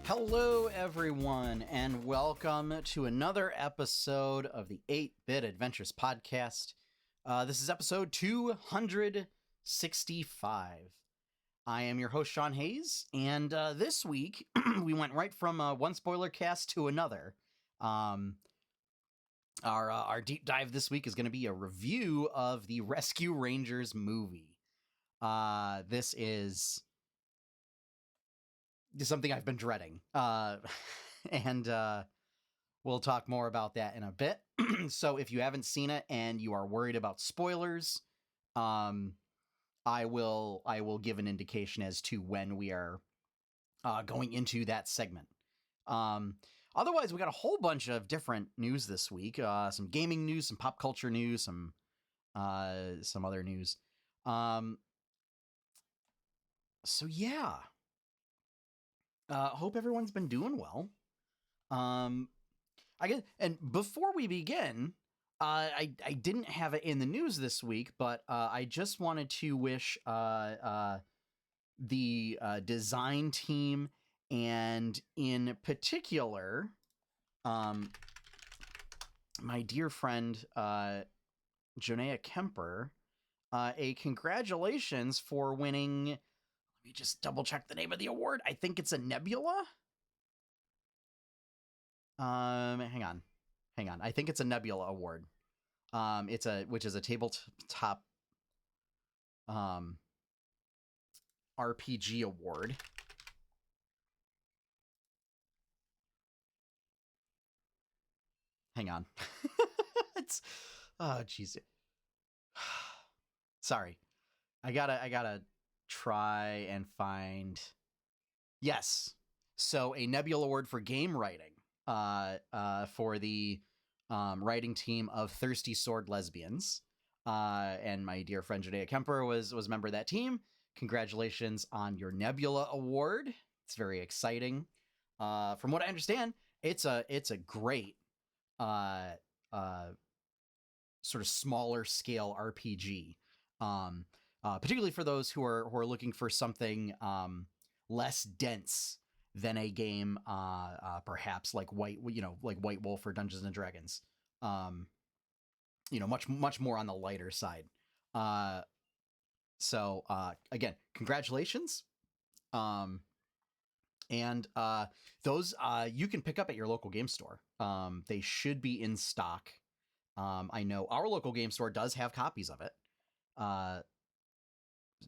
Hello, everyone, and welcome to another episode of the 8-Bit Adventures Podcast. This is episode 265. I am your host, Sean Hayes, and this week we went right from one Spoilercast to another. Our deep dive this week is going to be a review of the Rescue Rangers movie. This is something I've been dreading, and we'll talk more about that in a bit. So if you haven't seen it and you are worried about spoilers, I will give an indication as to when we are going into that segment. Otherwise, we got a whole bunch of different news this week. Some gaming news, some pop culture news, some other news. So yeah. Hope everyone's been doing well. I guess, and before we begin, I didn't have it in the news this week, but I just wanted to wish the design team, and in particular, my dear friend Jonea Kemper, a congratulations for winning. Let me just double check the name of the award. I think it's a Nebula. Hang on. I think it's a Nebula award. Which is a tabletop RPG award. Hang on. It's jeez. Sorry. I gotta try and find. Yes. So a Nebula Award for game writing for the writing team of Thirsty Sword Lesbians. And my dear friend Jonea Kemper was a member of that team. Congratulations on your Nebula Award. It's very exciting. From what I understand, it's a great sort of smaller scale RPG. Particularly for those who are looking for something less dense than a game, perhaps like White Wolf or Dungeons and Dragons. Much more on the lighter side. So again, congratulations. And those you can pick up at your local game store. They should be in stock. I know our local game store does have copies of it.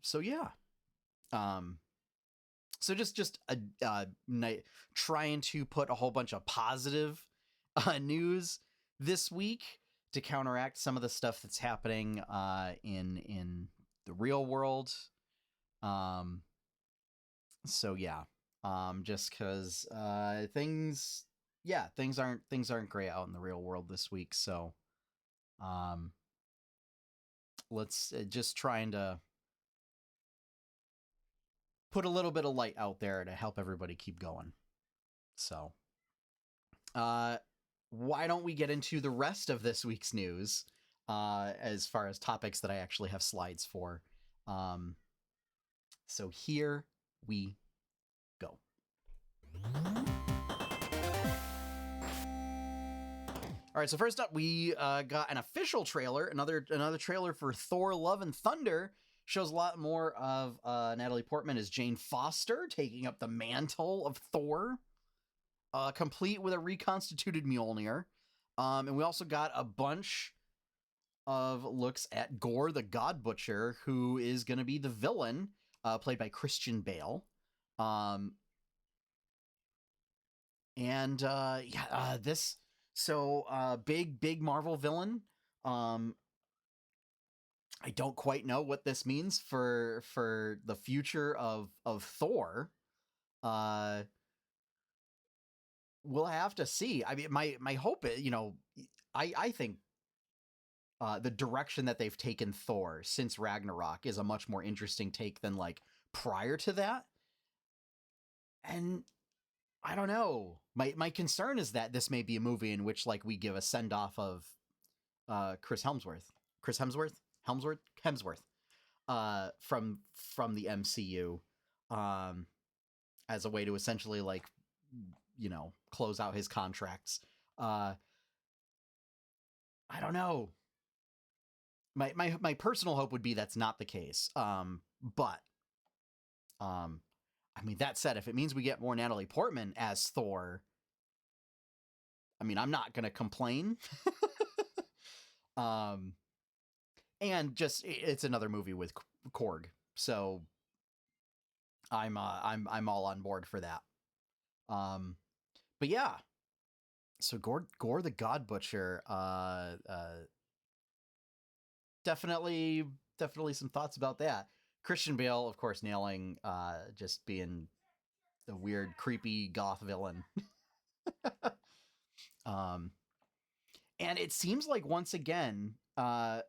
So yeah. So just trying to put a whole bunch of positive news this week to counteract some of the stuff that's happening in the real world. So yeah. Just because things aren't great out in the real world this week. So let's just trying to put a little bit of light out there to help everybody keep going. So, why don't we get into the rest of this week's news, as far as topics that I actually have slides for. So here we go. All right, so first up, we got an official trailer, another trailer for Thor: Love and Thunder. Shows a lot more of Natalie Portman as Jane Foster, taking up the mantle of Thor, complete with a reconstituted Mjolnir. And we also got a bunch of looks at Gorr the God Butcher, who is going to be the villain, played by Christian Bale. Big Marvel villain. I don't quite know what this means for the future of Thor. We'll have to see. I mean, my hope is, I think the direction that they've taken Thor since Ragnarok is a much more interesting take than like prior to that. And I don't know. My concern is that this may be a movie in which like we give a send off of Chris Hemsworth from the MCU, as a way to essentially like close out his contracts. I don't know. My personal hope would be that's not the case. But I mean, that said, if it means we get more Natalie Portman as Thor, I mean, I'm not gonna complain. And just it's another movie with Korg, so I'm all on board for that. But yeah, so Gorr the God Butcher, definitely some thoughts about that. Christian Bale, of course, nailing just being the weird, creepy goth villain. And it seems like once again, at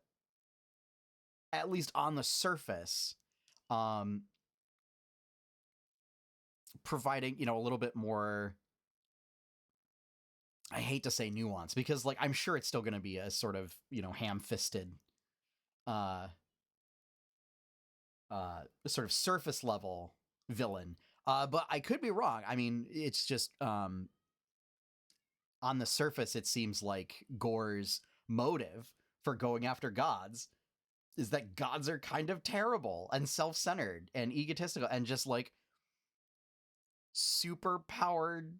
least on the surface, providing, a little bit more, I hate to say nuance, because like I'm sure it's still going to be a sort of, ham-fisted sort of surface level villain. But I could be wrong. I mean, it's just on the surface, it seems like Gorr's motive for going after gods is that gods are kind of terrible and self-centered and egotistical and just like super powered,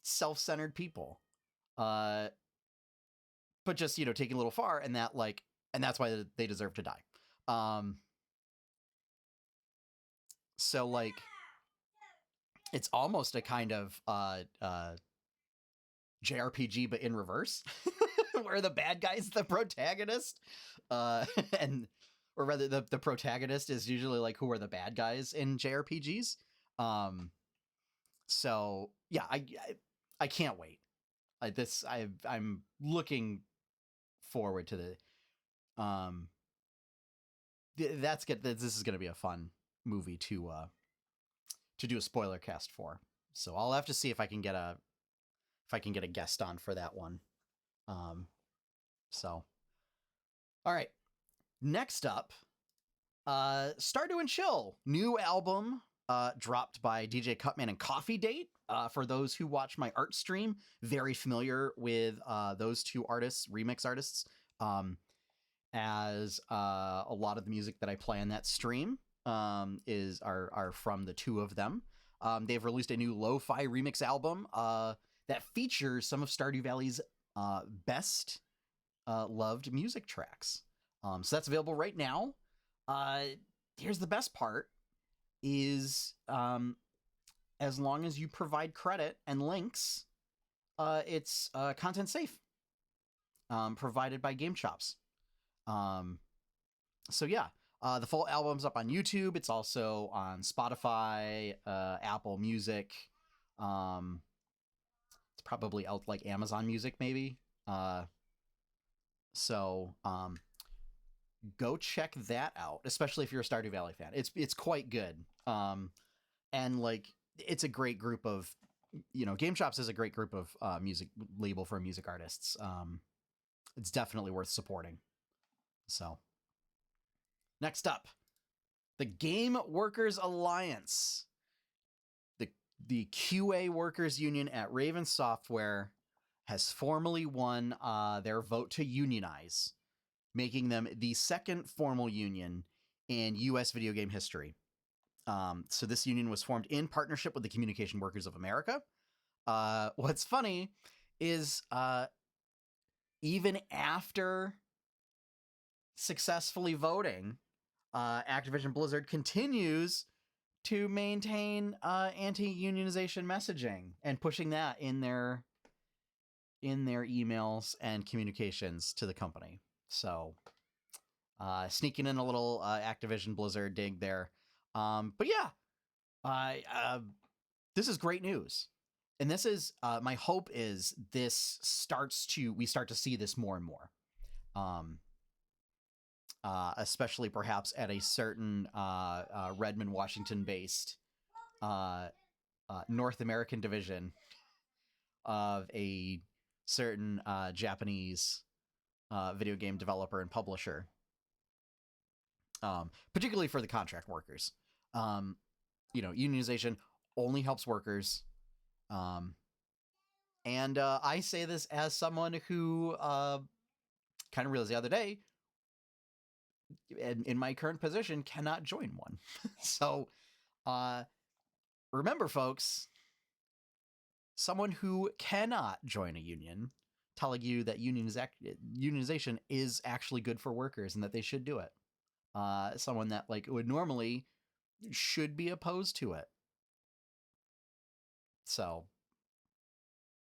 self-centered people. But just, taking a little far, and that like, and that's why they deserve to die. So like, it's almost a kind of JRPG, but in reverse, where the bad guy's the protagonist, and or rather the protagonist is usually like who are the bad guys in JRPGs. So yeah, I can't wait. I'm looking forward to the that's good. This is going to be a fun movie to do a spoiler cast for. So I'll have to see if I can get a guest on for that one. So all right, next up, Stardew Chill, new album dropped by DJ Cutman and Coffee Date. For those who watch my art stream, very familiar with those two artists, remix artists, as a lot of the music that I play on that stream are from the two of them. They've released a new lo-fi remix album that features some of Stardew Valley's best loved music tracks. So that's available right now. Here's the best part is as long as you provide credit and links, it's content safe, provided by Game Chops. So yeah, the full album's up on YouTube. It's also on Spotify, Apple Music. It's probably out like Amazon Music, maybe. So go check that out, especially if you're a Stardew Valley fan. It's quite good. And like it's a great group of, Game Chops is a great group of music label for music artists. It's definitely worth supporting. So next up, the Game Workers Alliance, the QA workers union at Raven Software, has formally won their vote to unionize, making them the second formal union in U.S. video game history. So this union was formed in partnership with the Communication Workers of America. What's funny is even after successfully voting, Activision Blizzard continues to maintain anti-unionization messaging and pushing that in their emails and communications to the company. So sneaking in a little Activision Blizzard dig there. But yeah, this is great news. And this is my hope is we start to see this more and more. Especially perhaps at a certain Redmond, Washington-based North American division of a certain Japanese video game developer and publisher, particularly for the contract workers. Unionization only helps workers. And I say this as someone who kind of realized the other day, in my current position, cannot join one. So remember, folks, someone who cannot join a union telling you that unionization is actually good for workers and that they should do it. Someone that like would normally should be opposed to it. So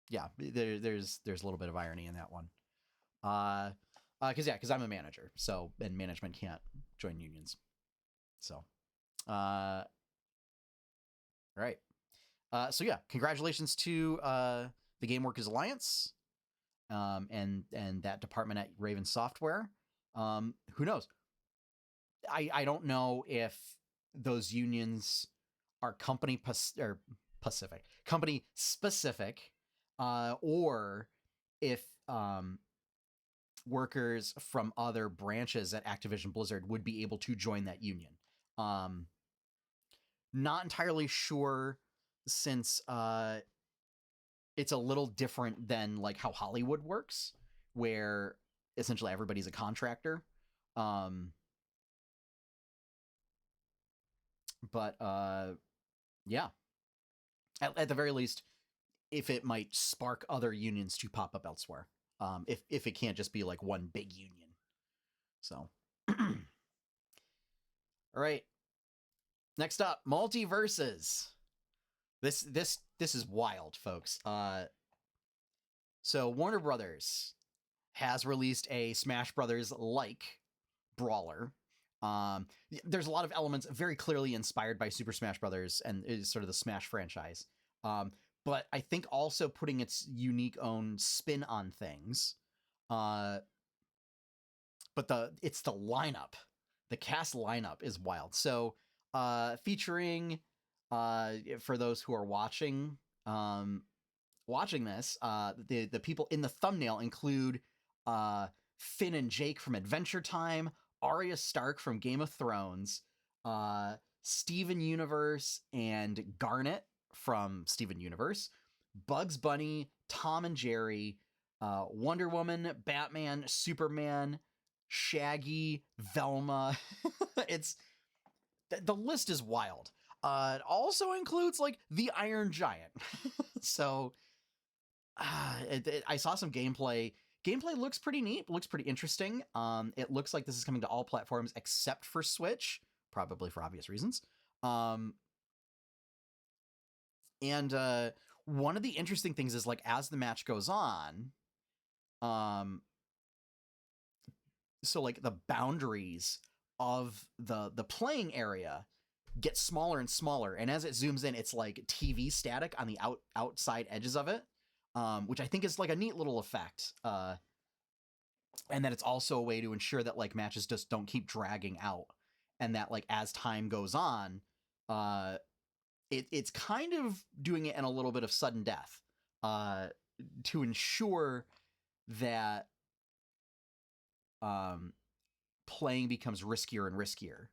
yeah, there's a little bit of irony in that one. Because I'm a manager, so and management can't join unions. So, right. So yeah, congratulations to the Game Workers Alliance, and that department at Raven Software. Who knows? I don't know if those unions are company specific, or if workers from other branches at Activision Blizzard would be able to join that union. Not entirely sure, since it's a little different than like how Hollywood works, where essentially everybody's a contractor. But yeah, at the very least, if it might spark other unions to pop up elsewhere, if it can't just be like one big union. So, all right. Next up, Multiversus. This is wild, folks. So Warner Brothers has released a Smash Brothers like brawler. There's a lot of elements very clearly inspired by Super Smash Brothers and is sort of the Smash franchise. But I think also putting its unique own spin on things. But it's the lineup. The cast lineup is wild. So featuring, for those who are watching this, the people in the thumbnail include Finn and Jake from Adventure Time, Arya Stark from Game of Thrones, Steven Universe and Garnet from Steven Universe, Bugs Bunny, Tom and Jerry, Wonder Woman, Batman, Superman, Shaggy, Velma. It's the list is wild. It also includes like the Iron Giant. So I saw some gameplay. Gameplay looks pretty neat, looks pretty interesting. It looks like this is coming to all platforms except for Switch, probably for obvious reasons. And one of the interesting things is like as the match goes on, so like the boundaries of the playing area get smaller and smaller, and as it zooms in, it's like TV static on the outside edges of it, which I think is like a neat little effect. And that it's also a way to ensure that like matches just don't keep dragging out, and that like as time goes on, it's kind of doing it in a little bit of sudden death, to ensure that playing becomes riskier and riskier,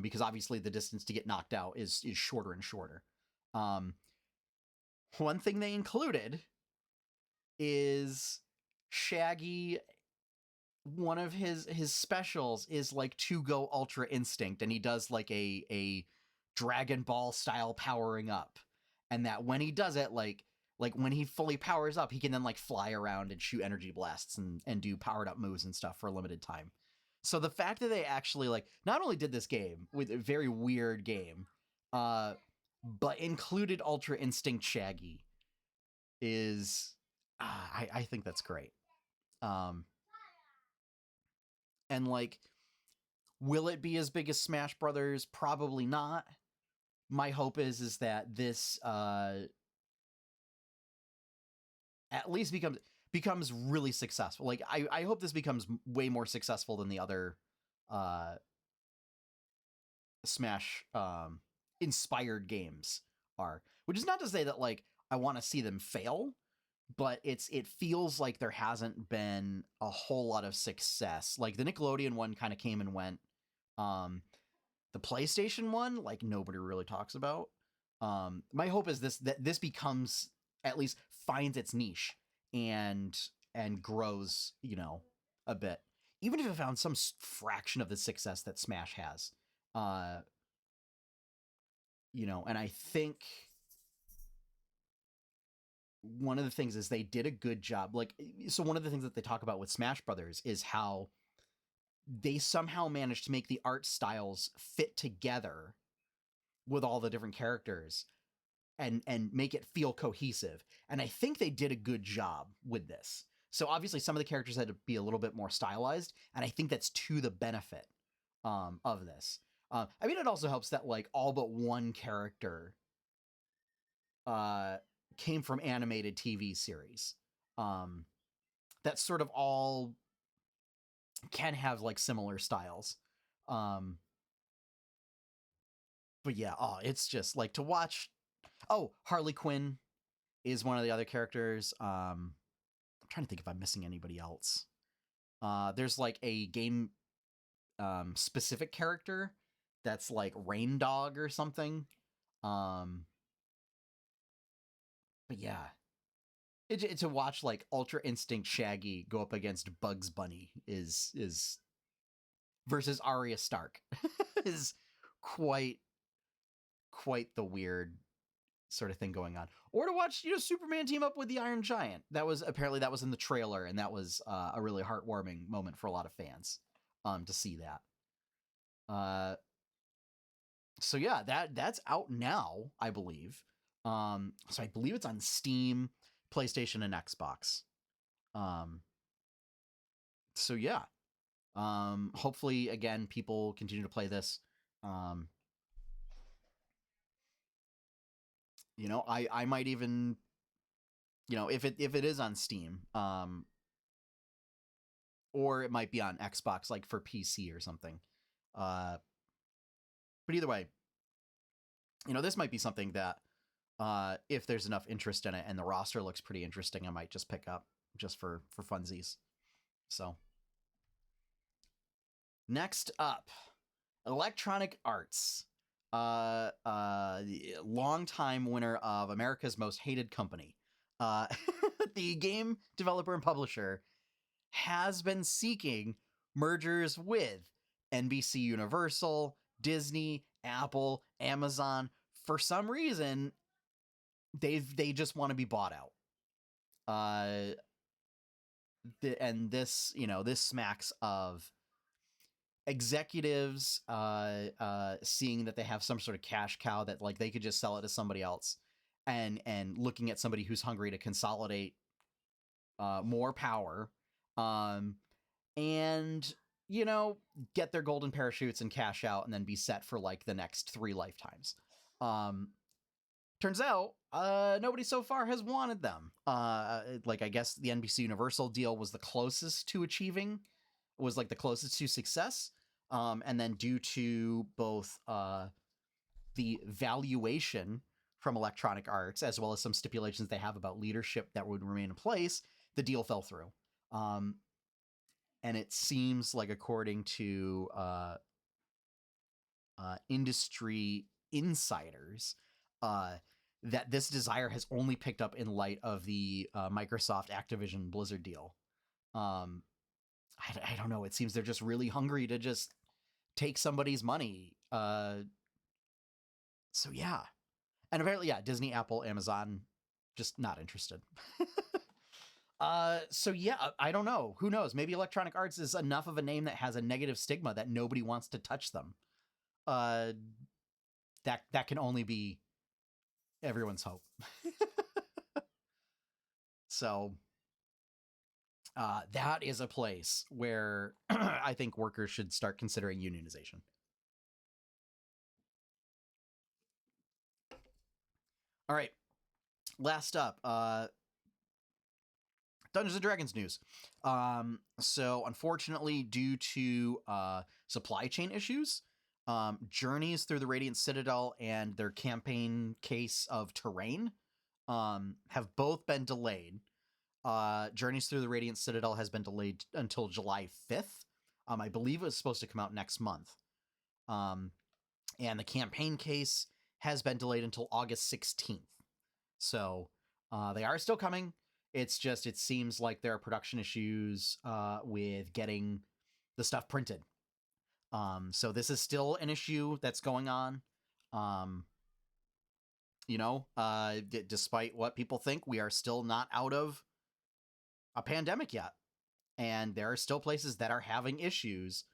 because obviously the distance to get knocked out is shorter and shorter. One thing they included is Shaggy. One of his specials is like to go Ultra Instinct, and he does like a Dragon Ball style powering up, and that when he does it, like when he fully powers up, he can then like fly around and shoot energy blasts and do powered up moves and stuff for a limited time. So the fact that they actually like not only did this game with a very weird game, but included Ultra Instinct Shaggy is, I think that's great. And like, will it be as big as Smash Brothers? Probably not. My hope is that this at least becomes really successful. Like I hope this becomes way more successful than the other Smash inspired games are. Which is not to say that like I want to see them fail, but it feels like there hasn't been a whole lot of success. Like the Nickelodeon one kind of came and went. The PlayStation one, like nobody really talks about. My hope is that this becomes, at least finds its niche and grows, a bit, even if it found some fraction of the success that Smash has. uh and I think one of the things is they did a good job. Like, so one of the things that they talk about with Smash Brothers is how they somehow managed to make the art styles fit together with all the different characters and make it feel cohesive. And I think they did a good job with this. So obviously some of the characters had to be a little bit more stylized, and I think that's to the benefit of this. I mean, it also helps that like all but one character came from animated TV series. That sort of all can have like similar styles. But yeah, it's just like to watch. Oh, Harley Quinn is one of the other characters. I'm trying to think if I'm missing anybody else. There's like a game specific character that's like Rain Dog or something. But yeah, to watch like Ultra Instinct Shaggy go up against Bugs Bunny is versus Arya Stark is quite the weird sort of thing going on. Or to watch Superman team up with the Iron Giant. That was in the trailer, and that was a really heartwarming moment for a lot of fans to see that. So yeah, that's out now, I believe. So I believe it's on Steam, PlayStation, and Xbox. So yeah. Hopefully, again, people continue to play this. I might even, if it is on Steam, or it might be on Xbox, like for PC or something. But either way, this might be something that, if there's enough interest in it and the roster looks pretty interesting, I might just pick up just for funsies. So next up, Electronic Arts, longtime winner of America's Most Hated Company. The game developer and publisher has been seeking mergers with NBC Universal, Disney, Apple, Amazon. For some reason, they just want to be bought out. And this, this smacks of executives seeing that they have some sort of cash cow that like they could just sell it to somebody else, and looking at somebody who's hungry to consolidate more power, and get their golden parachutes and cash out and then be set for like the next 3 lifetimes. Turns out nobody so far has wanted them. Like, I guess the NBC Universal deal was the closest to achieving, was like the closest to success. And then due to both the valuation from Electronic Arts, as well as some stipulations they have about leadership that would remain in place, the deal fell through. And it seems like, according to industry insiders, that this desire has only picked up in light of the Microsoft Activision Blizzard deal. I don't know. It seems they're just really hungry to just take somebody's money. So yeah. And apparently, yeah, Disney, Apple, Amazon, just not interested. So yeah, I don't know. Who knows? Maybe Electronic Arts is enough of a name that has a negative stigma that nobody wants to touch them. That can only be everyone's hope. So that is a place where I think workers should start considering unionization. All right, last up, Dungeons and Dragons news. So unfortunately, due to supply chain issues, Journeys Through the Radiant Citadel and their campaign Case of Terrain have both been delayed. Journeys Through the Radiant Citadel has been delayed until July 5th. I believe it was supposed to come out next month. And the campaign case has been delayed until August 16th. So they are still coming. It's just, it seems like there are production issues with getting the stuff printed. So this is still an issue that's going on. Despite what people think, we are still not out of a pandemic yet. And there are still places that are having issues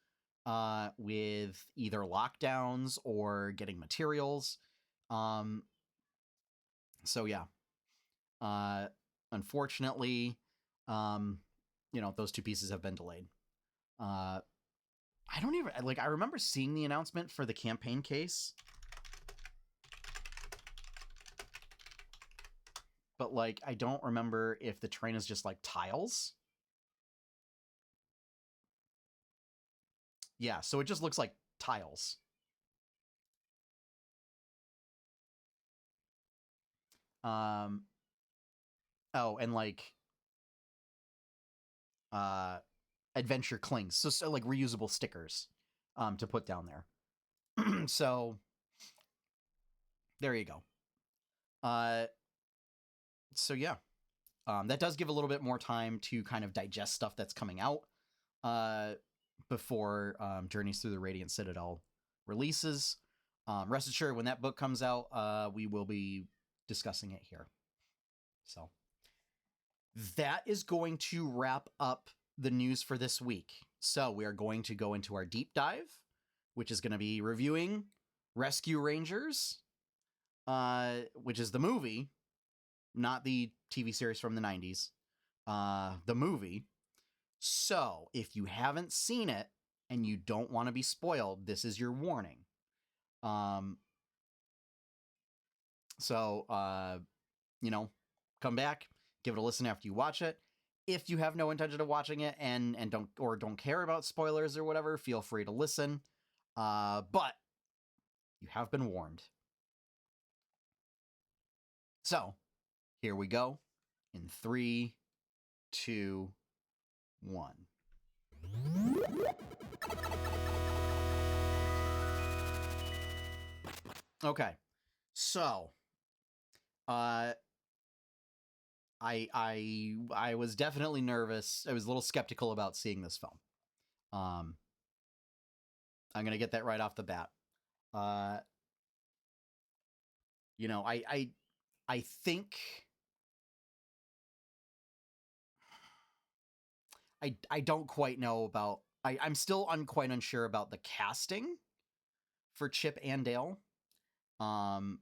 with either lockdowns or getting materials. So yeah, unfortunately, those two pieces have been delayed. I don't even, like, I remember seeing the announcement for the campaign case, but like, I don't remember if the terrain is just like tiles. Yeah, so it just looks like tiles. Oh, and like adventure clings, so like reusable stickers to put down there. So there you go. So yeah, that does give a little bit more time to kind of digest stuff that's coming out before Journeys Through the Radiant Citadel releases. Rest assured, when that book comes out, we will be discussing it here. So that is going to wrap up the news for this week. So we are going to go into our deep dive, which is going to be reviewing Rescue Rangers, which is the movie, not the TV series from the 90s, the movie. So if you haven't seen it and you don't want to be spoiled, this is your warning. Come back, give it a listen after you watch it. If you have no intention of watching it and don't care about spoilers or whatever, feel free to listen. But you have been warned. So here we go in 3, 2, 1. Okay, so I was definitely nervous. I was a little skeptical about seeing this film. I'm gonna get that right off the bat. I think I don't quite know about. I'm still quite unsure about the casting for Chip and Dale. And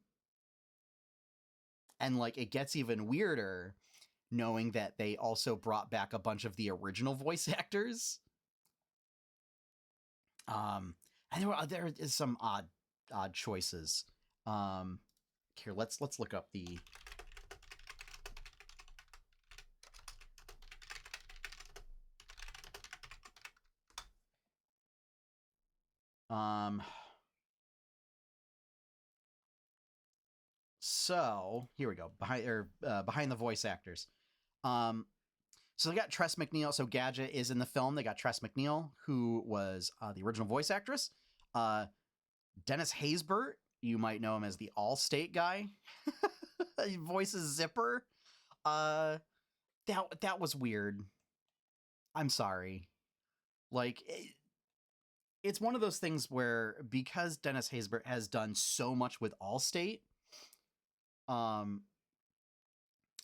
like, it gets even weirder knowing that they also brought back a bunch of the original voice actors. And there is some odd choices. Here, let's look up the. So here we go. Behind the voice actors. So they got Tress MacNeille. So Gadget is in the film. They got Tress MacNeille, who was the original voice actress. Dennis Haysbert, you might know him as the Allstate guy. He voices Zipper. That was weird. I'm sorry. Like, it's one of those things where, because Dennis Haysbert has done so much with Allstate,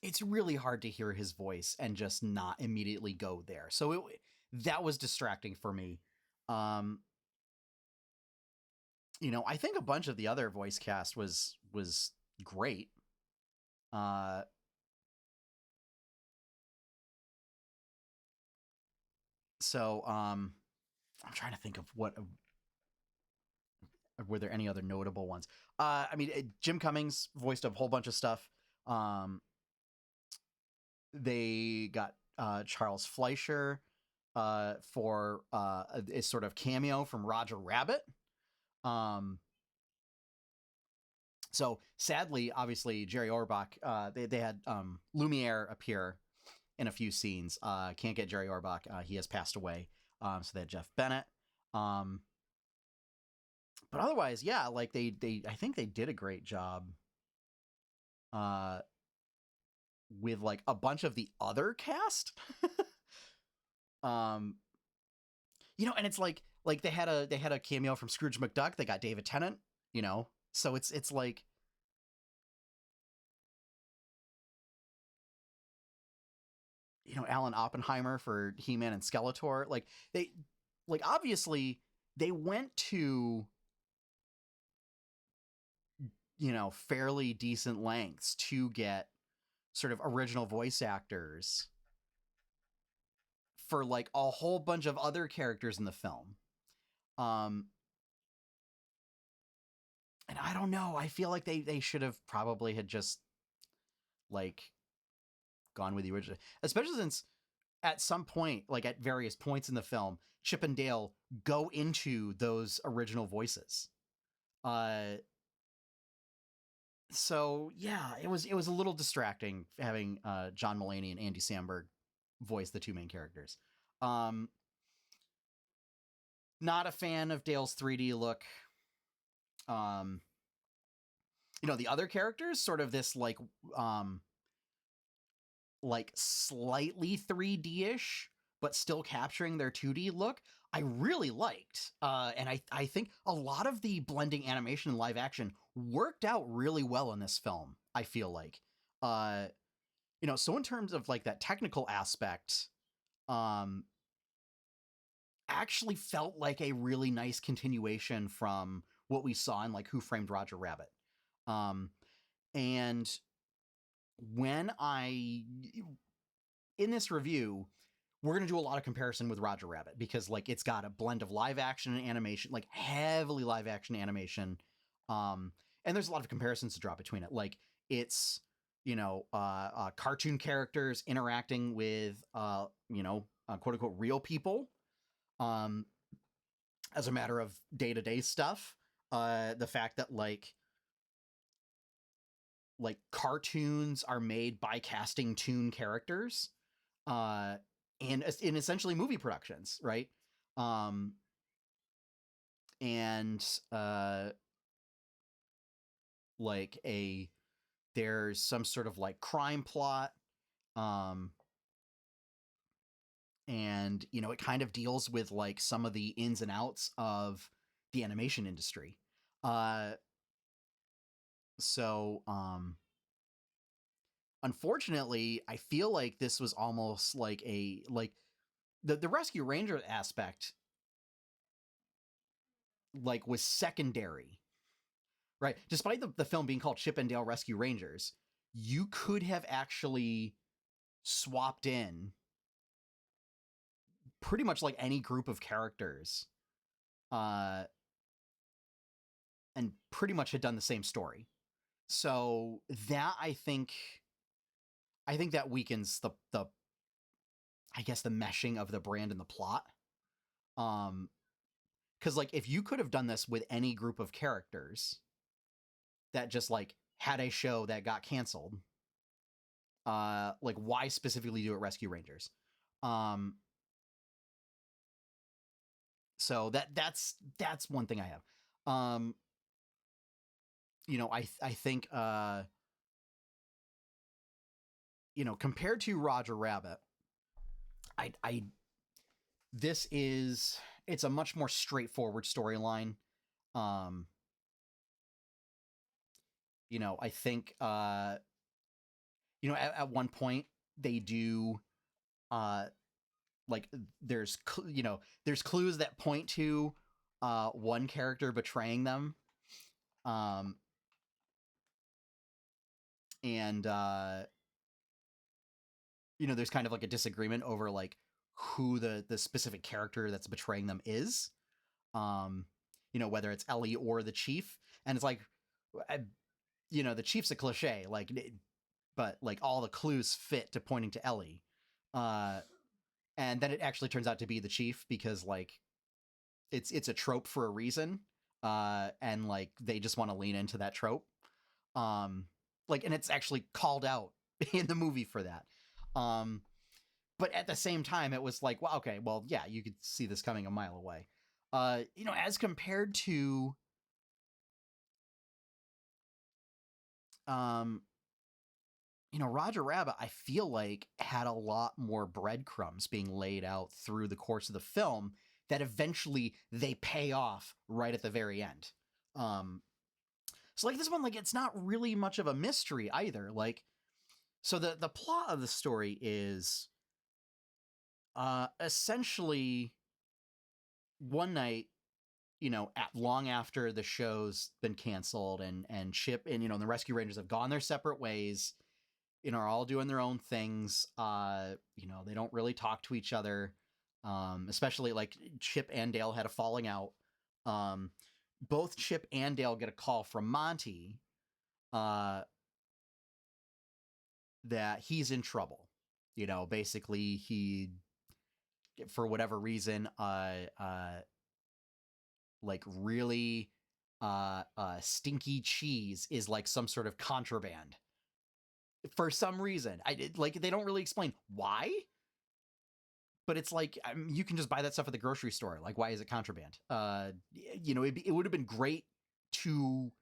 it's really hard to hear his voice and just not immediately go there. So that was distracting for me. I think a bunch of the other voice cast was great. So I'm trying to think of were there any other notable ones? Jim Cummings voiced a whole bunch of stuff. They got Charles Fleischer for a sort of cameo from Roger Rabbit. So sadly, obviously, Jerry Orbach, they had Lumiere appear in a few scenes. Can't get Jerry Orbach. He has passed away. So they had Jeff Bennett. But otherwise, yeah, like they I think they did a great job uh with like a bunch of the other cast. um and it's like they had a cameo from Scrooge McDuck. They got David Tennant, so it's like, Alan Oppenheimer for He-Man and Skeletor. Like they like obviously they went to, fairly decent lengths to get sort of original voice actors for like a whole bunch of other characters in the film. Um and I don't know, I feel like they should have probably had just like gone with the original, especially since at some point, like at various points in the film, Chip and Dale go into those original voices. Uh so yeah, it was a little distracting having John Mulaney and Andy Samberg voice the two main characters. Um Not a fan of Dale's 3D look. Um the other characters, sort of this um like slightly 3D-ish, but still capturing their 2D look, I really liked. And I think a lot of the blending animation and live action worked out really well in this film, I feel like. Uh, so in terms of like that technical aspect, um, actually felt like a really nice continuation from what we saw in like Who Framed Roger Rabbit. Um, and when in this review, we're going to do a lot of comparison with Roger Rabbit because like it's got a blend of live action and animation, like heavily live action animation. And there's a lot of comparisons to draw between it. Like it's, cartoon characters interacting with, quote unquote real people, as a matter of day-to-day stuff. The fact that like cartoons are made by casting toon characters, in essentially movie productions, right? Um, and like there's some sort of like crime plot, um, and it kind of deals with like some of the ins and outs of the animation industry. Uh, so unfortunately, I feel like this was almost like the Rescue Ranger aspect like was secondary, right? Despite the film being called Chip and Dale Rescue Rangers, you could have actually swapped in pretty much like any group of characters, uh, and pretty much had done the same story. So that I think that weakens the I guess the meshing of the brand and the plot. Because like if you could have done this with any group of characters that just like had a show that got canceled, like why specifically do it Rescue Rangers? So that's one thing I have. I think compared to Roger Rabbit, I this is it's a much more straightforward storyline. Um, I think at one point they do like there's clues that point to one character betraying them, um and there's kind of like a disagreement over like who the specific character that's betraying them is, whether it's Ellie or the chief. And it's like, the chief's a cliche, like, but like all the clues fit to pointing to Ellie. And then it actually turns out to be the chief because like it's a trope for a reason, and like they just want to lean into that trope, like, and it's actually called out in the movie for that. But at the same time, it was like, well, okay, well, yeah, you could see this coming a mile away. As compared to um, Roger Rabbit, I feel like, had a lot more breadcrumbs being laid out through the course of the film that eventually they pay off right at the very end. So like this one, like it's not really much of a mystery either. Like, so the plot of the story is essentially one night, long after the show's been canceled and Chip and the Rescue Rangers have gone their separate ways, are all doing their own things. They don't really talk to each other. Especially like Chip and Dale had a falling out. Both Chip and Dale get a call from Monty that he's in trouble. Basically he, for whatever reason, like really stinky cheese is like some sort of contraband for some reason. They don't really explain why, but it's like, you can just buy that stuff at the grocery store. Like, why is it contraband? It would have been great to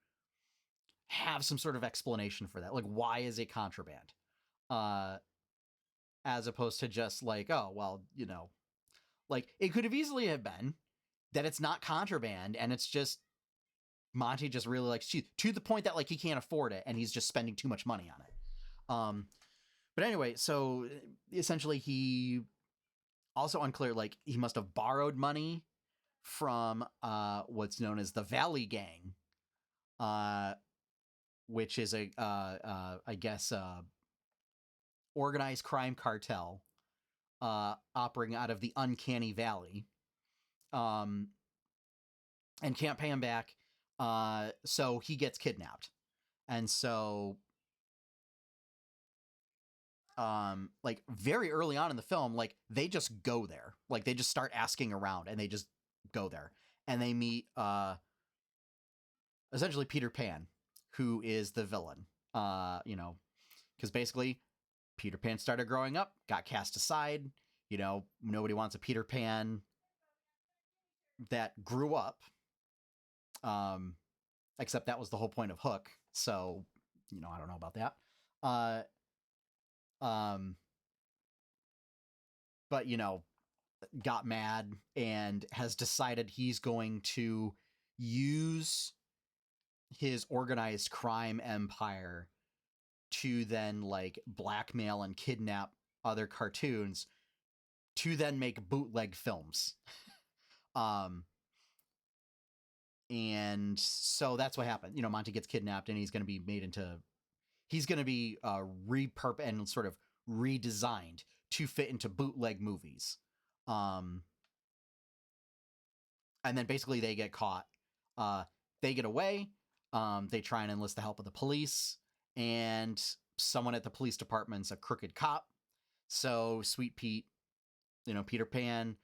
have some sort of explanation for that. Like, why is it contraband? As opposed to just like, oh, well, like it could have easily have been that it's not contraband and it's just Monty just really likes cheese to the point that like he can't afford it and he's just spending too much money on it. But anyway, so essentially he also unclear, like he must have borrowed money from what's known as the Valley Gang, which is I guess organized crime cartel operating out of the Uncanny Valley, and can't pay him back, so he gets kidnapped. And so like very early on in the film, like they just go there, like they just start asking around and they just go there and they meet essentially Peter Pan, who is the villain, because basically Peter Pan started growing up, got cast aside. Nobody wants a Peter Pan that grew up, except that was the whole point of Hook. So, I don't know about that. But got mad and has decided he's going to use his organized crime empire to then like blackmail and kidnap other cartoons to then make bootleg films. And so that's what happened. Monty gets kidnapped and he's going to be repurposed and sort of redesigned to fit into bootleg movies. And then basically they get caught. They get away. They try and enlist the help of the police, and someone at the police department's a crooked cop. So Sweet Pete, Peter Pan,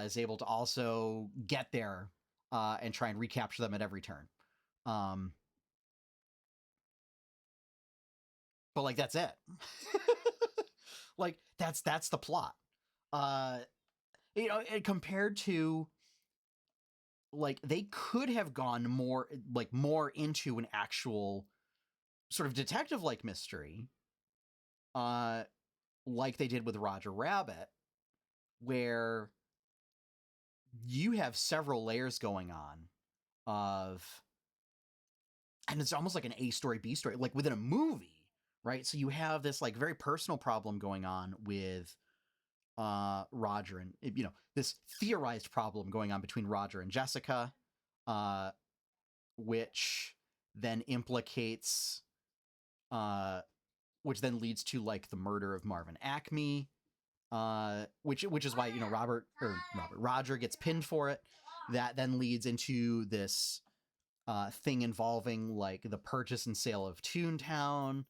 is able to also get there and try and recapture them at every turn. But like that's it. Like that's the plot. Compared to, like, they could have gone more into an actual sort of detective like mystery, like they did with Roger Rabbit, where you have several layers going on and it's almost like an A story, B story, like within a movie, right? So you have this like very personal problem going on with Roger and, this theorized problem going on between Roger and Jessica, which then implicates, which then leads to like the murder of Marvin Acme, which is why, Roger gets pinned for it. That then leads into this thing involving like the purchase and sale of Toontown,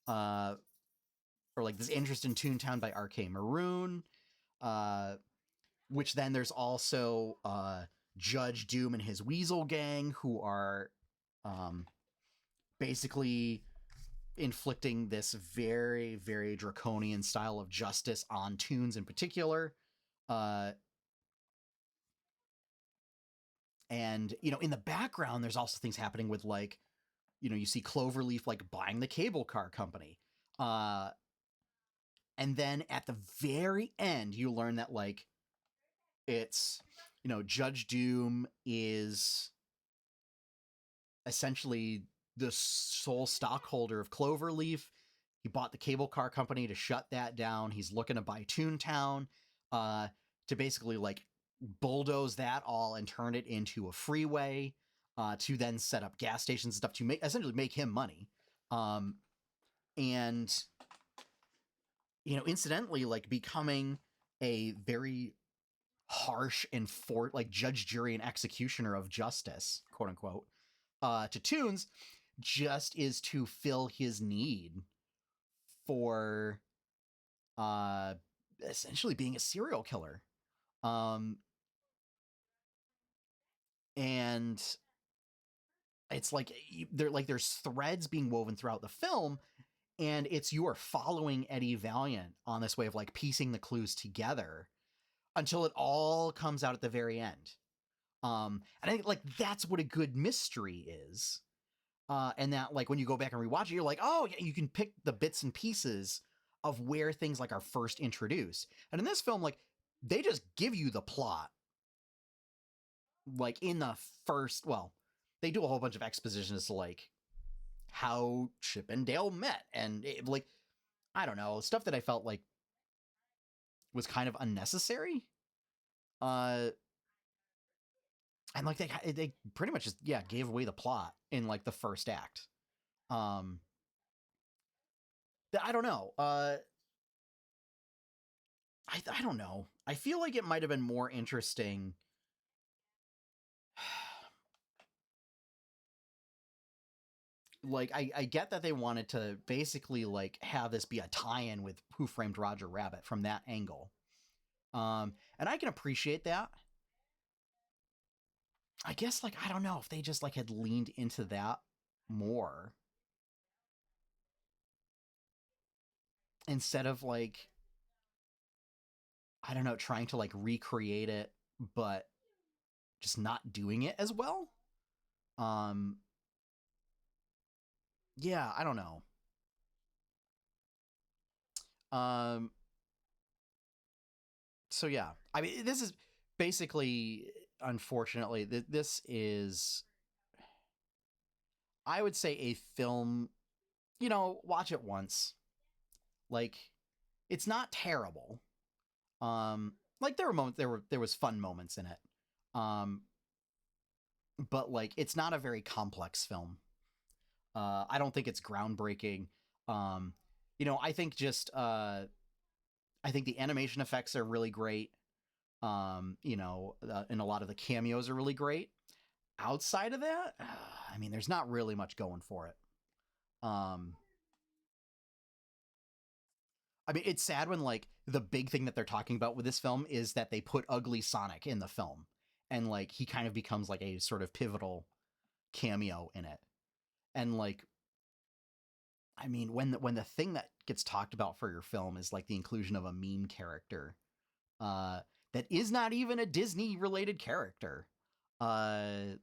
or like this interest in Toontown by RK Maroon, which then there's also Judge Doom and his Weasel Gang, who are basically inflicting this very, very draconian style of justice on Toons in particular. And, in the background, there's also things happening with like you see Cloverleaf like buying the cable car company. And then at the very end, you learn that like it's, Judge Doom is essentially the sole stockholder of Cloverleaf. He bought the cable car company to shut that down. He's looking to buy Toontown to basically like bulldoze that all and turn it into a freeway to then set up gas stations and stuff to essentially make him money. And incidentally, like becoming a very harsh and like judge, jury, and executioner of justice, quote unquote, to Toons, just is to fill his need for essentially being a serial killer. And it's like there's threads being woven throughout the film, and you are following Eddie Valiant on this way of like piecing the clues together until it all comes out at the very end. And I think like that's what a good mystery is. And that like when you go back and rewatch it, you're like, oh yeah, you can pick the bits and pieces of where things like are first introduced. And in this film, like they just give you the plot. Like in the first, well, they do a whole bunch of exposition as to like how Chip and Dale met, and like I don't know, stuff that I felt like was kind of unnecessary. And like they pretty much just gave away the plot in like the first act. I don't know. I don't know. I feel like it might have been more interesting. Like I get that they wanted to basically like have this be a tie-in with Who Framed Roger Rabbit from that angle. And I can appreciate that. I guess like I don't know if they just like had leaned into that more instead of like I don't know, trying to like recreate it but just not doing it as well. Yeah, I don't know. So yeah, I mean, this is basically, unfortunately, this is, I would say, a film. Watch it once. Like, it's not terrible. Like there were moments, there was fun moments in it. But like, it's not a very complex film. I don't think it's groundbreaking. I think just I think the animation effects are really great. And a lot of the cameos are really great. Outside of that, I mean, there's not really much going for it. I mean, it's sad when like the big thing that they're talking about with this film is that they put Ugly Sonic in the film, and like he kind of becomes like a sort of pivotal cameo in it. And like, I mean, when the thing that gets talked about for your film is like the inclusion of a meme character, that is not even a Disney related character, I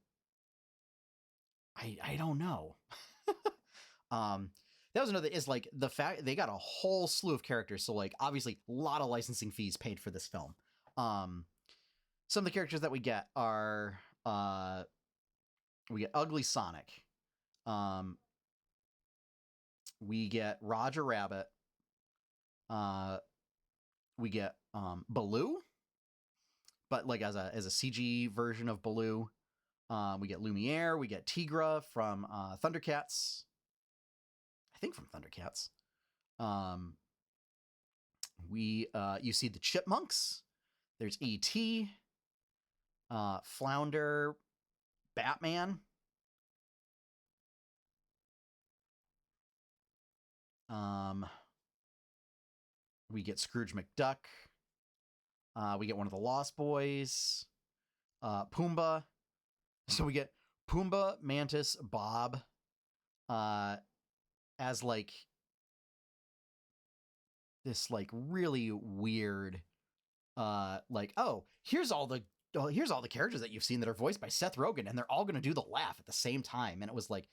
don't know. That was another, is like the fact they got a whole slew of characters. So like obviously a lot of licensing fees paid for this film. Some of the characters that we get are we get Ugly Sonic. We get Roger Rabbit. We get Baloo, but like as a CG version of Baloo. We get Lumiere. We get Tigra from Thundercats. I think from Thundercats. You see the Chipmunks. There's E.T., Flounder, Batman. We get Scrooge McDuck. We get one of the Lost Boys. Pumbaa. So we get Pumbaa, Mantis, Bob, as like this like really weird, like, oh, here's all the characters that you've seen that are voiced by Seth Rogen, and they're all going to do the laugh at the same time. And it was like,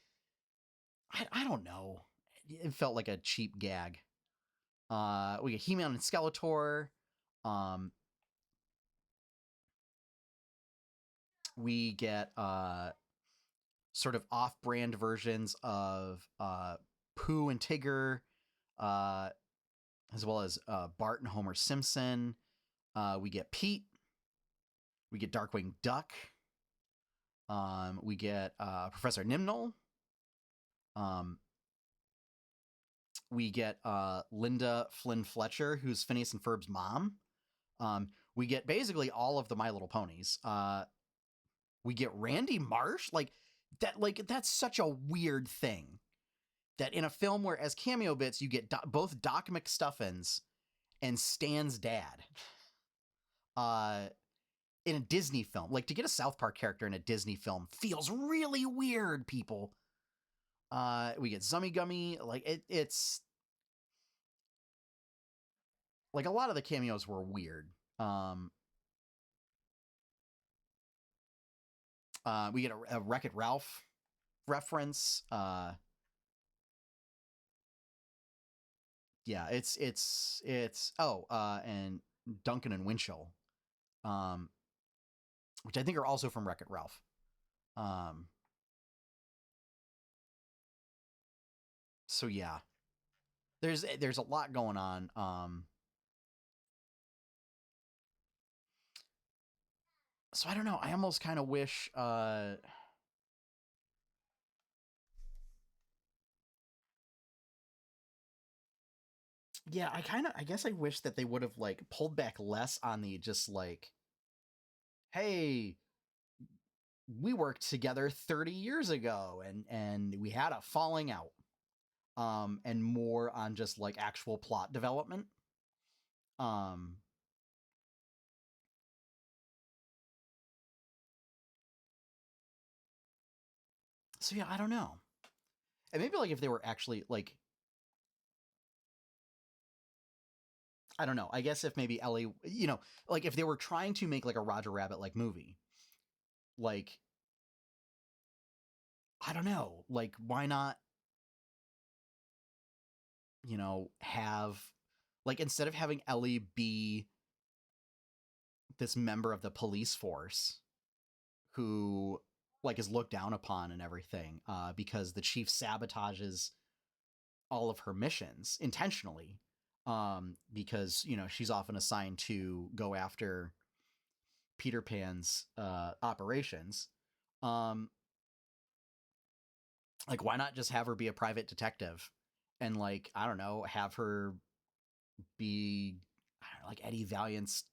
I don't know. It felt like a cheap gag. We get He-Man and Skeletor. Um, we get sort of off-brand versions of Pooh and Tigger, uh, as well as Bart and Homer Simpson. We get Pete. We get Darkwing Duck. We get Professor Nimnol. We get Linda Flynn Fletcher, who's Phineas and Ferb's mom. We get basically all of the My Little Ponies. We get Randy Marsh. That's such a weird thing. That in a film where as cameo bits you get both Doc McStuffins and Stan's dad. In a Disney film, like to get a South Park character in a Disney film feels really weird, people. We get Zummy Gummy. Like it's like a lot of the cameos were weird. We get a Wreck-It Ralph reference. Yeah, it's and Duncan and Winchell, which I think are also from Wreck-It Ralph. So yeah, there's a lot going on. So I don't know. I almost kind of wish. Yeah, I guess I wish that they would have like pulled back less on the just like, hey, we worked together 30 years ago and we had a falling out. And more on just like actual plot development. So yeah, I don't know. And maybe like if they were actually like, I don't know. I guess if maybe Ellie, like if they were trying to make like a Roger Rabbit like movie, like I don't know, like why not, have like instead of having Ellie be this member of the police force who like is looked down upon and everything, because the chief sabotages all of her missions intentionally, because she's often assigned to go after Peter Pan's operations. Like why not just have her be a private detective and like I don't know, have her be like Eddie Valiant's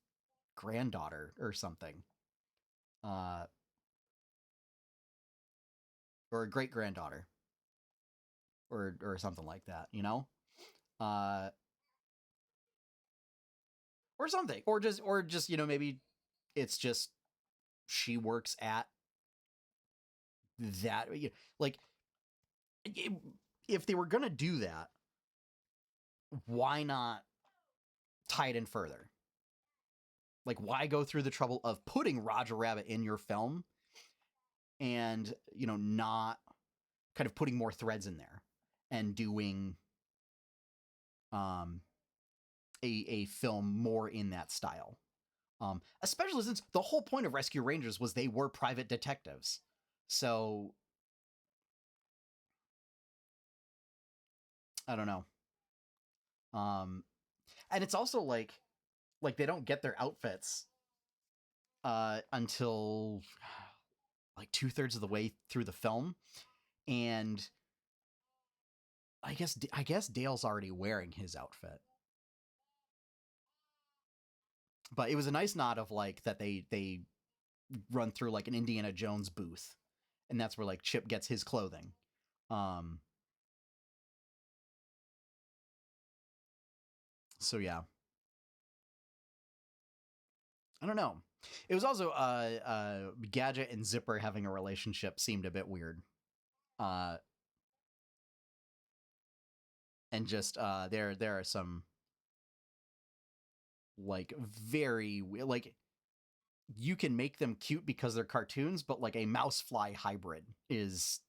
granddaughter or something, uh or a great granddaughter, or something like that, uh or something, or just maybe it's just she works at that, like if they were gonna do that, why not tie it in further? Like why go through the trouble of putting Roger Rabbit in your film and not kind of putting more threads in there and doing um a film more in that style, especially since the whole point of Rescue Rangers was they were private detectives. So I don't know. And it's also like they don't get their outfits until like 2/3 of the way through the film, and I guess Dale's already wearing his outfit. But it was a nice nod of like that they run through like an Indiana Jones booth, and that's where like Chip gets his clothing. Um, so yeah, I don't know. It was also Gadget and Zipper having a relationship seemed a bit weird. Uh, and just there are some like very like you can make them cute because they're cartoons, but like a mouse fly hybrid is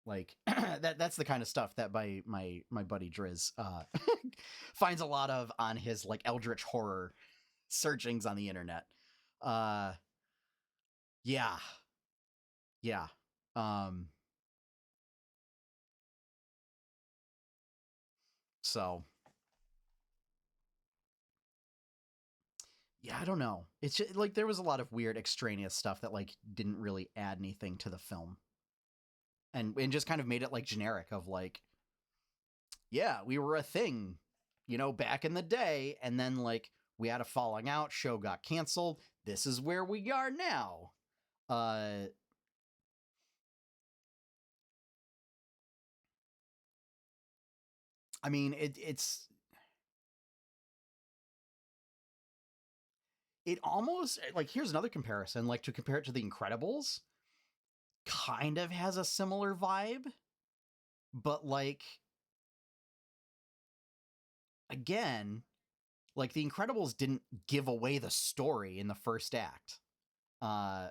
Like that's the kind of stuff that my buddy Driz finds a lot of on his like eldritch horror searchings on the internet. Uh yeah. Yeah. Um so yeah, I don't know. It's just, like there was a lot of weird extraneous stuff that like didn't really add anything to the film. And just kind of made it like generic of like, yeah, we were a thing, you know, back in the day, and then like we had a falling out, show got canceled. This is where we are now. Uh I mean, it almost like here's another comparison, like to compare it to The Incredibles, kind of has a similar vibe, but like again, like The Incredibles didn't give away the story in the first act. Uh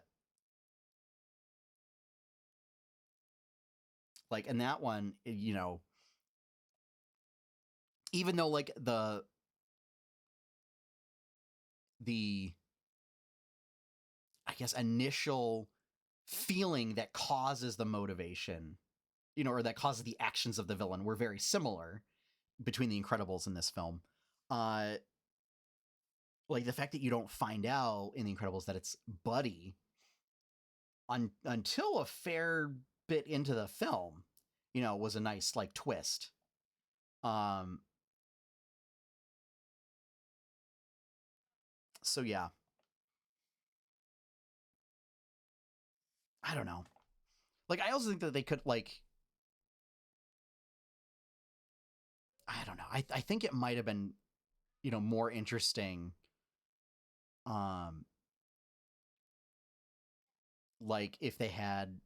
like in that one, you know, even though like the I guess initial feeling that causes the motivation, you know, or that causes the actions of the villain were very similar between The Incredibles and this film. Uh like the fact that you don't find out in The Incredibles that it's Buddy until a fair bit into the film, you know, was a nice like twist. Um so yeah, I don't know. Like I also think that they could like I don't know. I think it might have been, you know, more interesting um like if they had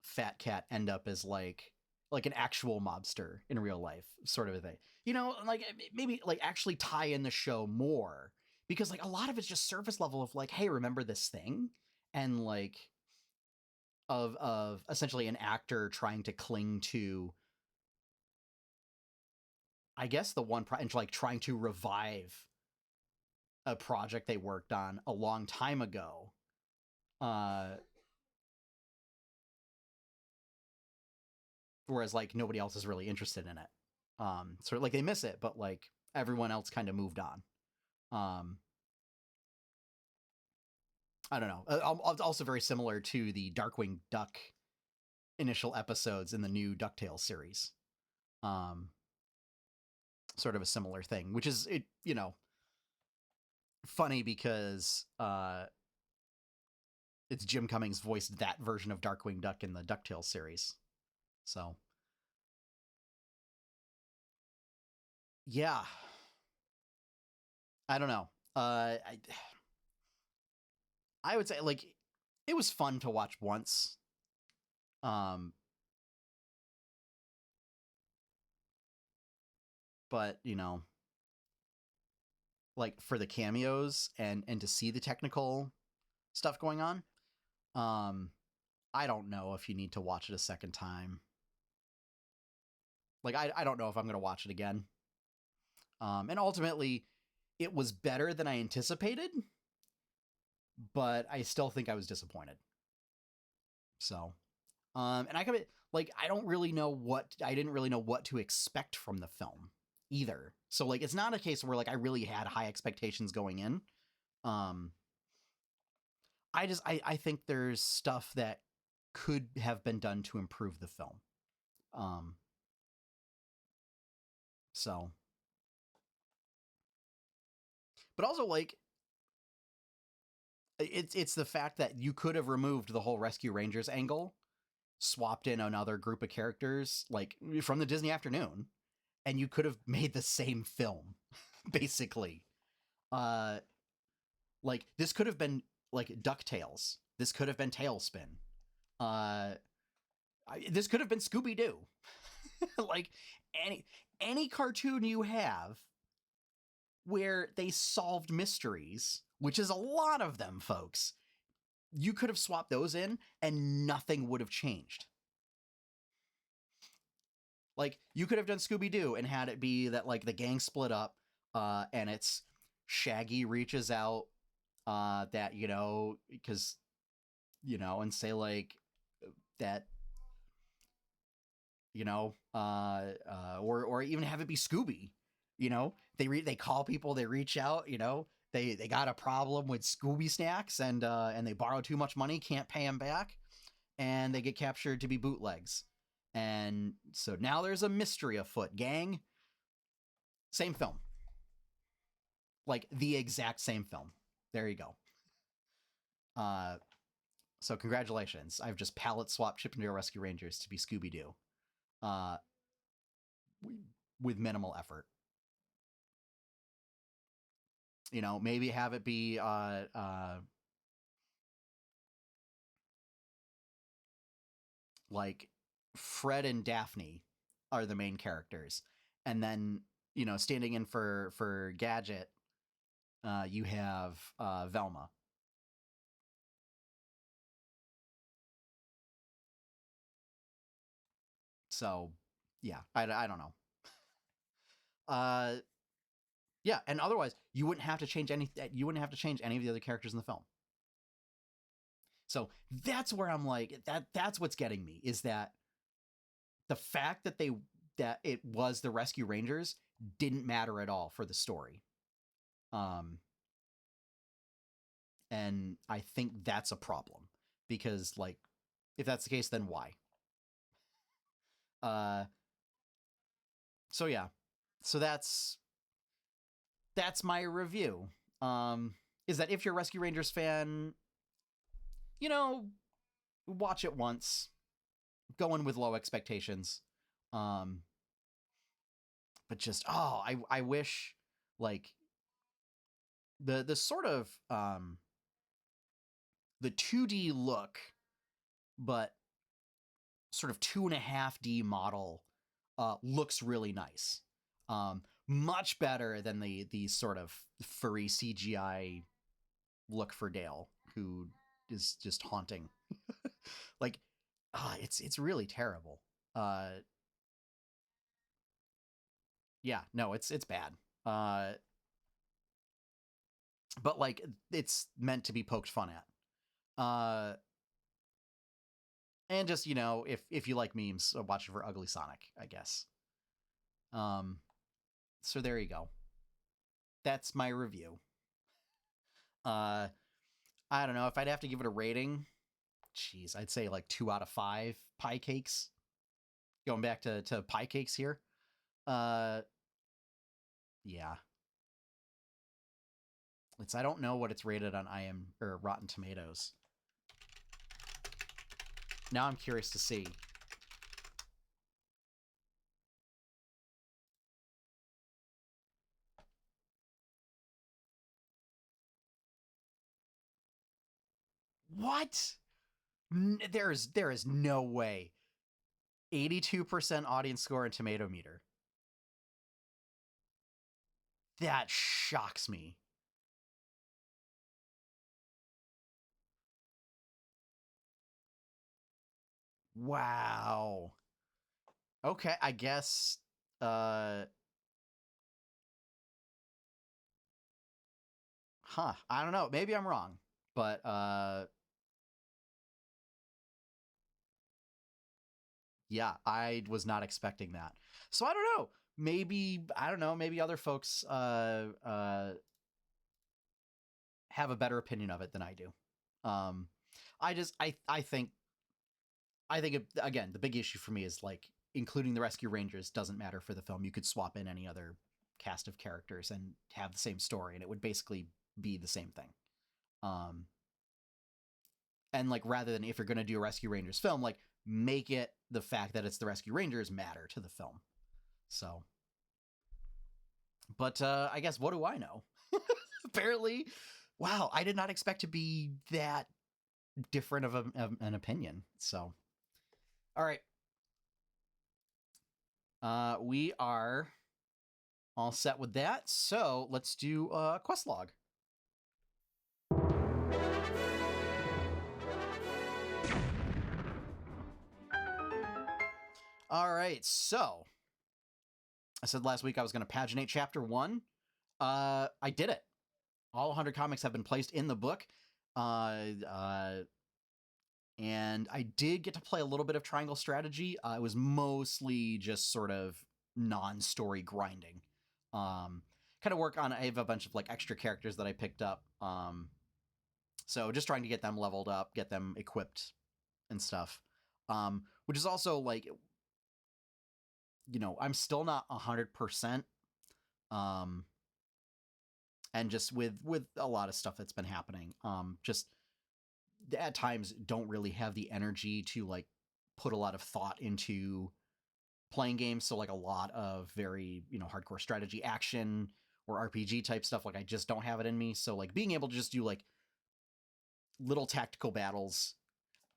Fat Cat end up as like an actual mobster in real life sort of a thing. You know, like maybe like actually tie in the show more because like a lot of it's just surface level of like, hey, remember this thing? And like of essentially an actor trying to cling to I guess the one and like trying to revive a project they worked on a long time ago. Uh whereas like nobody else is really interested in it. So like they miss it, but like everyone else kind of moved on. Um I don't know. Also very similar to the Darkwing Duck initial episodes in the new DuckTales series. Um, sort of a similar thing, which is it, you know, funny because it's Jim Cummings voiced that version of Darkwing Duck in the DuckTales series. So, yeah, I don't know. I would say like it was fun to watch once. Um, but you know, like for the cameos and to see the technical stuff going on, um, I don't know if you need to watch it a second time. Like I don't know if I'm gonna watch it again. And ultimately, it was better than I anticipated, but I still think I was disappointed. So, and I could like I didn't really know what to expect from the film either. So like it's not a case where like I really had high expectations going in. Um, I think there's stuff that could have been done to improve the film. Um, so, but also like it's the fact that you could have removed the whole Rescue Rangers angle, swapped in another group of characters like from the Disney afternoon, and you could have made the same film basically. Uh like this could have been like DuckTales. This could have been Tailspin. Uh this could have been Scooby Doo. Like any any cartoon you have where they solved mysteries, which is a lot of them, folks. You could have swapped those in and nothing would have changed. Like, you could have done Scooby-Doo and had it be that, like, the gang split up, and it's Shaggy reaches out, that, you know, because, you know, and say, like, that, you know, or even have it be Scooby, you know, they call people, they reach out, you know, they got a problem with Scooby snacks, and they borrow too much money, can't pay them back, and they get captured to be bootlegs. And so now there's a mystery afoot, gang. Same film. Like, the exact same film. There you go. So congratulations. I've just palette swapped Chippendale Rescue Rangers to be Scooby-Doo. Uh, with minimal effort. You know, maybe have it be like Fred and Daphne are the main characters, and then, you know, standing in for Gadget, you have Velma. So yeah, I don't know. Yeah, and otherwise you wouldn't have to change any. You wouldn't have to change any of the other characters in the film. So that's where I'm like, that's what's getting me, is that the fact that that it was the Rescue Rangers didn't matter at all for the story. And I think that's a problem, because, like, if that's the case, then why? So yeah, so that's my review. Is that if you're a Rescue Rangers fan, you know, watch it once, go in with low expectations. But just, I wish, like, the sort of the 2D look, but sort of 2.5D model looks really nice. Much better than the sort of furry CGI look for Dale, who is just haunting. Like, it's really terrible. Yeah, no, it's bad. But, like, it's meant to be poked fun at. And just, you know, if you like memes, watch it for Ugly Sonic, I guess. So there you go. That's my review. I don't know if I'd have to give it a rating. Jeez, I'd say like 2 out of 5 pie cakes. Going back to pie cakes here. Yeah. I don't know what it's rated on or Rotten Tomatoes. Now I'm curious to see. What? There is no way. 82% audience score and tomato meter. That shocks me. Wow. Okay, I guess I don't know. Maybe I'm wrong. But yeah, I was not expecting that. So I don't know. Maybe other folks have a better opinion of it than I do. I think again, the big issue for me is, like, including the Rescue Rangers doesn't matter for the film. You could swap in any other cast of characters and have the same story, and it would basically be the same thing. And, like, rather than, if you're going to do a Rescue Rangers film, like, make it the fact that it's the Rescue Rangers matter to the film. So, but I guess, what do I know? Apparently, wow, I did not expect to be that different of an opinion. So, all right. We are all set with that. So let's do a quest log. All right, so I said last week I was going to paginate chapter 1. I did it. All 100 comics have been placed in the book. And I did get to play a little bit of Triangle Strategy. It was mostly just sort of non-story grinding. Kind of work on, I have a bunch of like extra characters that I picked up. So just trying to get them leveled up, get them equipped and stuff. Which is also like, you know, I'm still not 100%. And just with a lot of stuff that's been happening, just at times don't really have the energy to like put a lot of thought into playing games. So like a lot of very, you know, hardcore strategy action or RPG type stuff, like I just don't have it in me. So like being able to just do like little tactical battles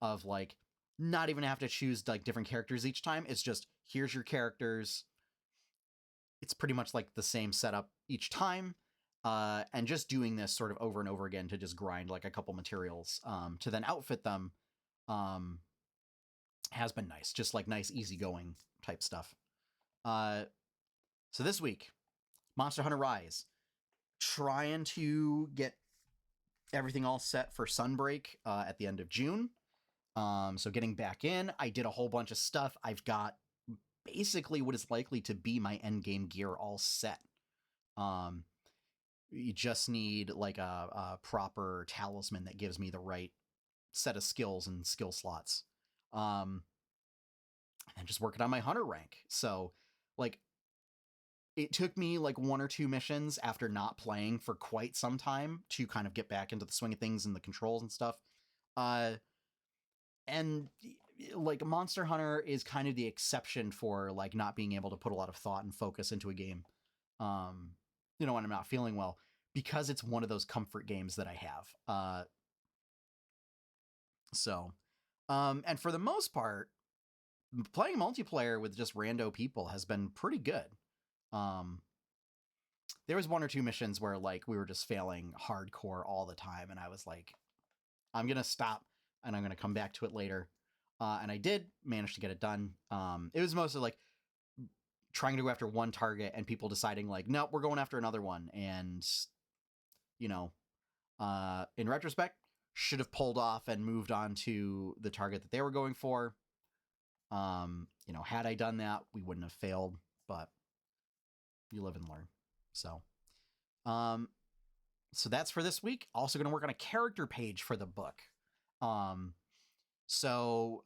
of like not even have to choose like different characters each time. It's just, here's your characters. It's pretty much like the same setup each time. And just doing this sort of over and over again to just grind like a couple materials to then outfit them has been nice. Just like nice, easygoing type stuff. So this week, Monster Hunter Rise. Trying to get everything all set for Sunbreak at the end of June. So getting back in, I did a whole bunch of stuff. I've got basically what is likely to be my endgame gear all set. You just need like a proper talisman that gives me the right set of skills and skill slots. And just working on my hunter rank. So like it took me like 1 or 2 missions after not playing for quite some time to kind of get back into the swing of things and the controls and stuff. And like Monster Hunter is kind of the exception for like not being able to put a lot of thought and focus into a game. You know, when I'm not feeling well, because it's one of those comfort games that I have. And for the most part, playing multiplayer with just rando people has been pretty good. There was 1 or 2 missions where like we were just failing hardcore all the time, and I was like, I'm gonna stop and I'm gonna come back to it later. And I did manage to get it done. It was mostly like trying to go after one target and people deciding like, nope, we're going after another one. And, you know, in retrospect, should have pulled off and moved on to the target that they were going for. You know, had I done that, we wouldn't have failed, but you live and learn. So that's for this week. Also going to work on a character page for the book. So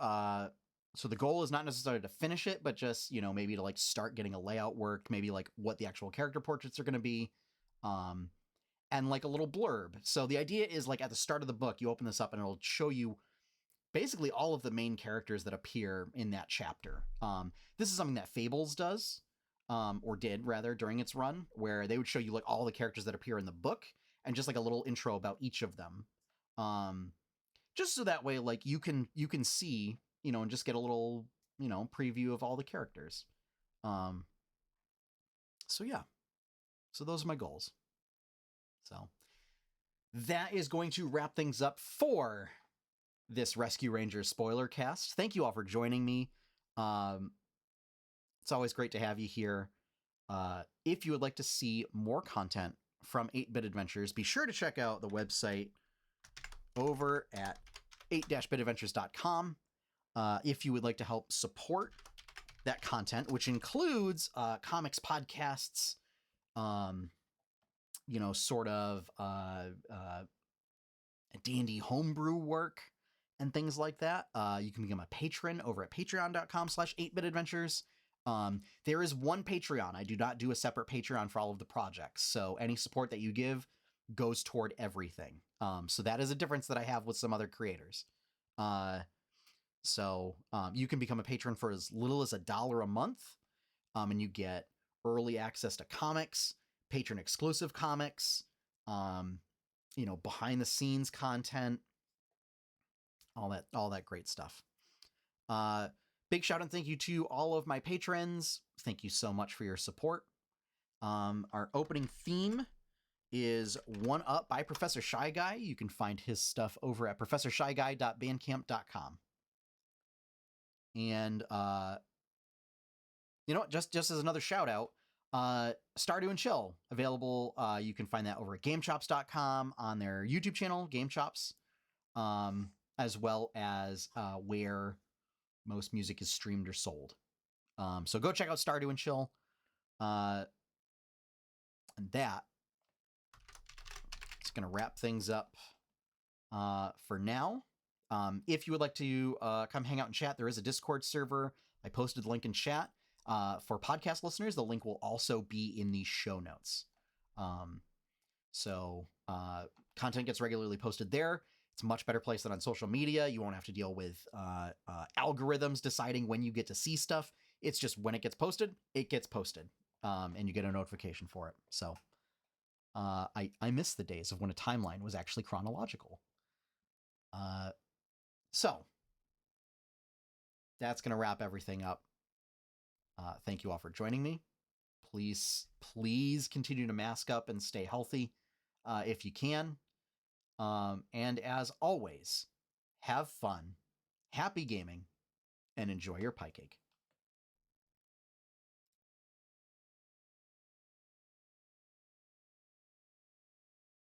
the goal is not necessarily to finish it, but just, you know, maybe to like start getting a layout work, maybe like what the actual character portraits are going to be, and like a little blurb. So the idea is like at the start of the book, you open this up and it'll show you basically all of the main characters that appear in that chapter. This is something that Fables does, or did rather, during its run, where they would show you like all the characters that appear in the book and just like a little intro about each of them. Just so that way, like you can see, you know, and just get a little, you know, preview of all the characters. So yeah, so those are my goals. So that is going to wrap things up for this Rescue Rangers spoiler cast. Thank you all for joining me. It's always great to have you here. If you would like to see more content from 8-Bit Adventures, be sure to check out the website over at 8-bitadventures.com. If you would like to help support that content, which includes comics podcasts, you know, sort of D&D homebrew work and things like that, you can become a patron over at patreon.com/8bitadventures. There is one Patreon. I do not do a separate Patreon for all of the projects, so any support that you give goes toward everything. So that is a difference that I have with some other creators. So you can become a patron for as little as $1 a month, and you get early access to comics, patron exclusive comics, you know, behind the scenes content, all that great stuff. Big shout and thank you to all of my patrons. Thank you so much for your support. Our opening theme is One Up by Professor Shy Guy. You can find his stuff over at professorshyguy.bandcamp.com. And you know what? Just as another shout out, Stardew and Chill available. You can find that over at GameChops.com on their YouTube channel, GameChops, as well as where most music is streamed or sold. So go check out Stardew and Chill. And that is going to wrap things up for now. If you would like to come hang out and chat, there is a Discord server. I posted the link in chat. For podcast listeners, the link will also be in the show notes. So content gets regularly posted there. It's a much better place than on social media. You won't have to deal with algorithms deciding when you get to see stuff. It's just when it gets posted, and you get a notification for it. So I miss the days of when a timeline was actually chronological. So that's going to wrap everything up. Thank you all for joining me. Please continue to mask up and stay healthy if you can. And as always, have fun, happy gaming, and enjoy your pie cake.